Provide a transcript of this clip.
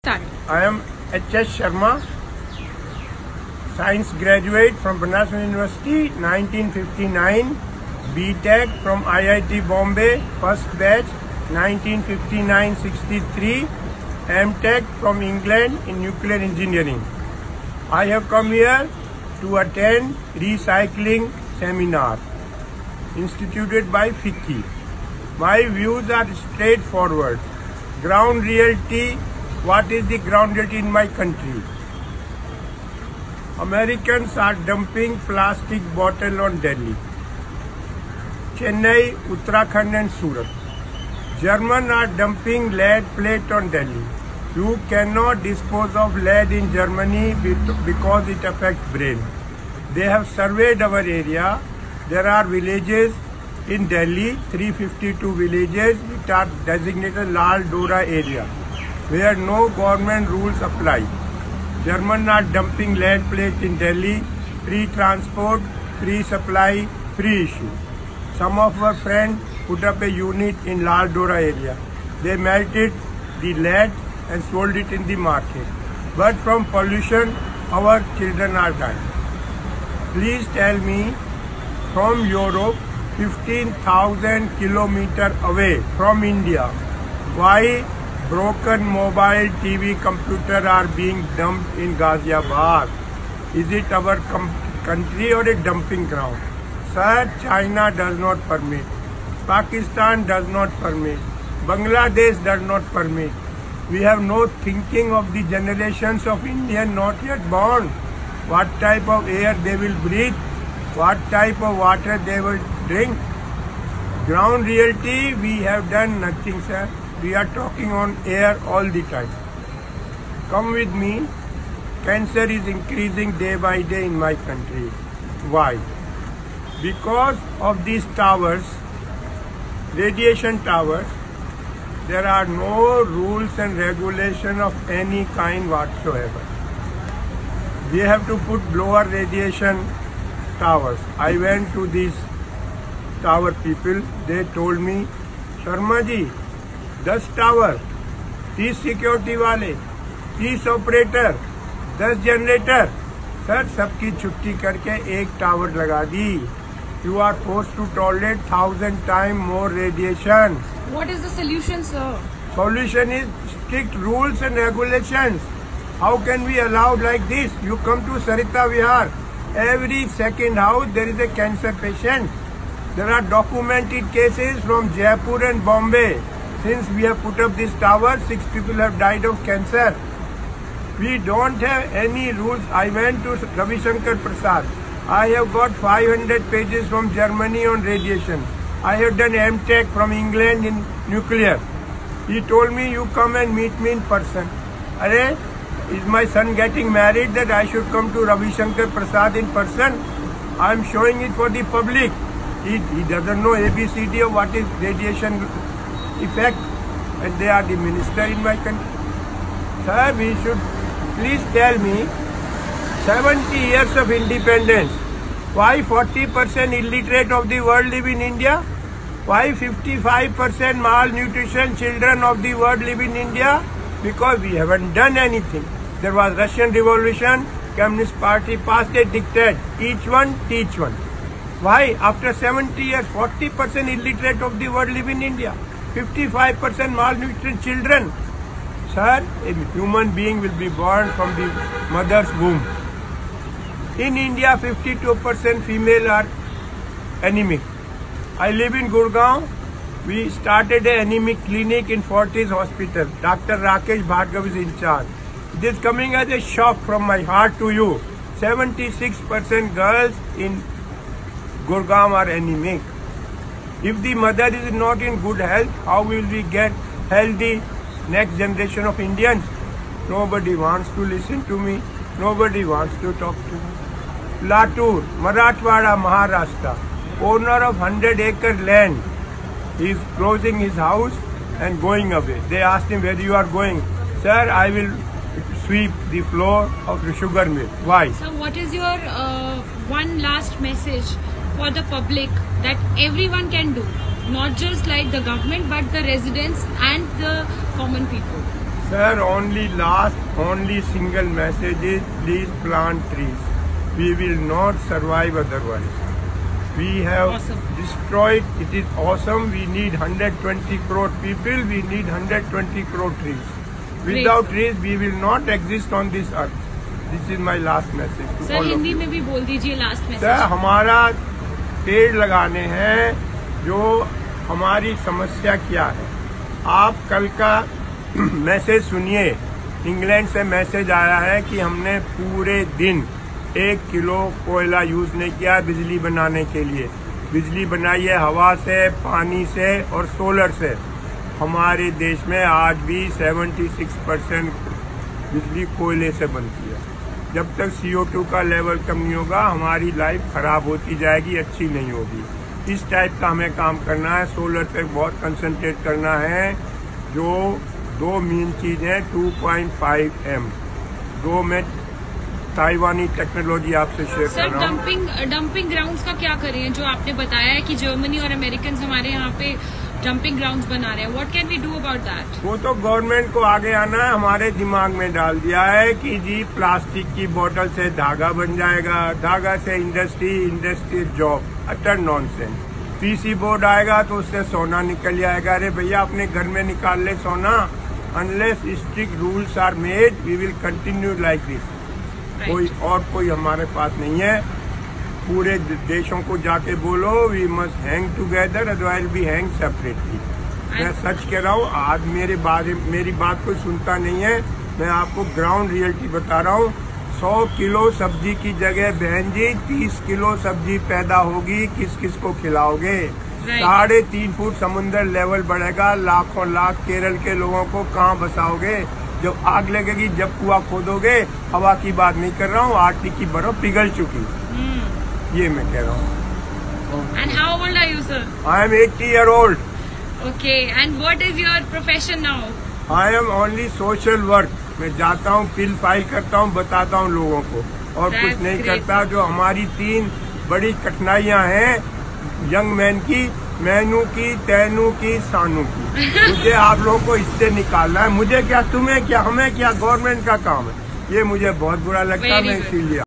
Start. I am H.S. Sharma, Science graduate from Banaras University, 1959, B.Tech from IIT Bombay, first batch, 1959-63, M.Tech from England in nuclear engineering. I have come here to attend recycling seminar instituted by FICCI. My views are straightforward. Ground reality. What is the ground reality in my country? Americans are dumping plastic bottle on Delhi, Chennai, Uttarakhand and Surat. Germans are dumping lead plate on Delhi. You cannot dispose of lead in Germany because it affects brain. They have surveyed our area. There are villages in Delhi, 352 villages which are designated Lal Dora area, where no government rules apply. Germans are dumping lead plate in Delhi, free transport, free supply, free issue. Some of our friends put up a unit in Lal Dora area. They melted the lead and sold it in the market. But from pollution, our children are dying. Please tell me, from Europe, 15,000 kilometers away from India, why broken mobile TV computer are being dumped in Ghaziabad? Is it our country or a dumping ground? Sir, China does not permit. Pakistan does not permit. Bangladesh does not permit. We have no thinking of the generations of Indians not yet born. What type of air they will breathe? What type of water they will drink? Ground reality, we have done nothing, sir. We are talking on air all the time. Come with me. Cancer is increasing day by day in my country. Why? Because of these towers, radiation towers, there are no rules and regulation of any kind whatsoever. We have to put lower radiation towers. I went to these tower people. They told me, Sharma ji, 10 tower, 30 security वाले, 30 operator, 10 generator. Sir, सबकी छुट्टी करके एक tower लगा दी. You are forced to tolerate 1,000 times more radiation. What is the solution, sir? Solution is strict rules and regulations. How can we allow like this? You come to Sarita Vihar, every second house there is a cancer patient. There are documented cases from Jaipur and Bombay. Since we have put up this tower, 6 people have died of cancer. We don't have any rules. I went to Ravi Shankar Prasad. I have got 500 pages from Germany on radiation. I have done M.Tech from England in nuclear. He told me, you come and meet me in person. Arey, is my son getting married that I should come to Ravi Shankar Prasad in person? I am showing it for the public. He doesn't know ABCD of what is radiation effect, and they are the minister in my country. Sir, we should please tell me, 70 years of independence, why 40% illiterate of the world live in India? Why 55% malnutrition children of the world live in India? Because we haven't done anything. There was Russian Revolution, Communist Party passed a diktat, each one teach one. Why after 70 years 40% illiterate of the world live in India? 55% malnutrition children. Sir, a human being will be born from the mother's womb. In India, 52% female are anemic. I live in Gurgaon. We started an anemic clinic in Fortis Hospital. Dr. Rakesh Bhargav is in charge. It is coming as a shock from my heart to you. 76% girls in Gurgaon are anemic. If the mother is not in good health, how will we get healthy next generation of Indians? Nobody wants to listen to me. Nobody wants to talk to me. Latur, Marathwada, Maharashtra, owner of 100-acre land, he is closing his house and going away. They asked him, where you are going? Sir, I will sweep the floor of the sugar mill. Why? So what is your one last message for the public that everyone can do, not just like the government but the residents and the common people? Sir, only single message is please plant trees. We will not survive otherwise. We have destroyed, it is awesome. We need 120 crore people, we need 120 crore trees. Without trees, we will not exist on this earth. This is my last message to all of you. Sir Hindi में भी बोल दीजिए last message. Sir हमारा पेड़ लगाने हैं, जो हमारी समस्या क्या है। आप कल का मैसेज सुनिए, इंग्लैंड से मैसेज आया है कि हमने पूरे दिन 1 किलो कोयला यूज नहीं किया बिजली बनाने के लिए। बिजली बनाई है हवा से, पानी से और सोलर से। हमारे देश में आज भी 76% बिजली कोयले से बनती है। जब तक CO2 का लेवल कम नहीं होगा हमारी लाइफ खराब होती जाएगी, अच्छी नहीं होगी। इस टाइप का हमें काम करना है, सोलर पे बहुत कंसंट्रेट करना है। जो 2 मेन चीज है 2.5 M, 2 में ताइवानी टेक्नोलॉजी आपसे शेयर कर रहा हूँ। सर डंपिंग ग्राउंड्स का क्या करें, जो आपने बताया है कि जर्मनी और अमेरिकन हमारे यहाँ पे डंपिंग ग्राउंड्स बना रहे हैं, what can we do about that? वो तो गवर्नमेंट को आगे आना है। हमारे दिमाग में डाल दिया है कि जी प्लास्टिक की बोतल से धागा बन जाएगा, धागा से industry job, utter nonsense. PC board आएगा तो उससे सोना निकल जाएगा। अरे भैया अपने घर में निकाल ले सोना। Unless strict rules are made we will continue like this. कोई हमारे पास नहीं है। पूरे देशों को जाके बोलो we must hang together otherwise we hang separately. मैं सच कह रहा हूँ, आज मेरी बात कोई सुनता नहीं है। मैं आपको ग्राउंड रियलिटी बता रहा हूँ। 100 किलो सब्जी की जगह बहन जी 30 किलो सब्जी पैदा होगी। किस किस को खिलाओगे? 3.5 फुट समुद्र लेवल बढ़ेगा। लाखों लाख केरल के लोगों को कहाँ बसाओगे? जब आग लगेगी, जब कुआं खोदोगे। हवा की बात नहीं कर रहा हूँ, आर्टिक की बर्फ पिघल चुकी। ये मैं कह रहा हूँ। And how old are you, sir? I am 80 year old. Okay, and what is your profession now? I am only social work. मैं जाता हूँ, बिल फाइल करता हूँ, बताता हूँ लोगों को, और कुछ नहीं करता। जो हमारी 3 बड़ी कठिनाइयाँ हैं यंग मैन की, मैनू की, तैनू की, सानू की, मुझे आप लोगों को इससे निकालना है। मुझे क्या, तुम्हें क्या, हमें क्या, गवर्नमेंट का काम है। ये मुझे बहुत बुरा लगता है, मैं इसीलिए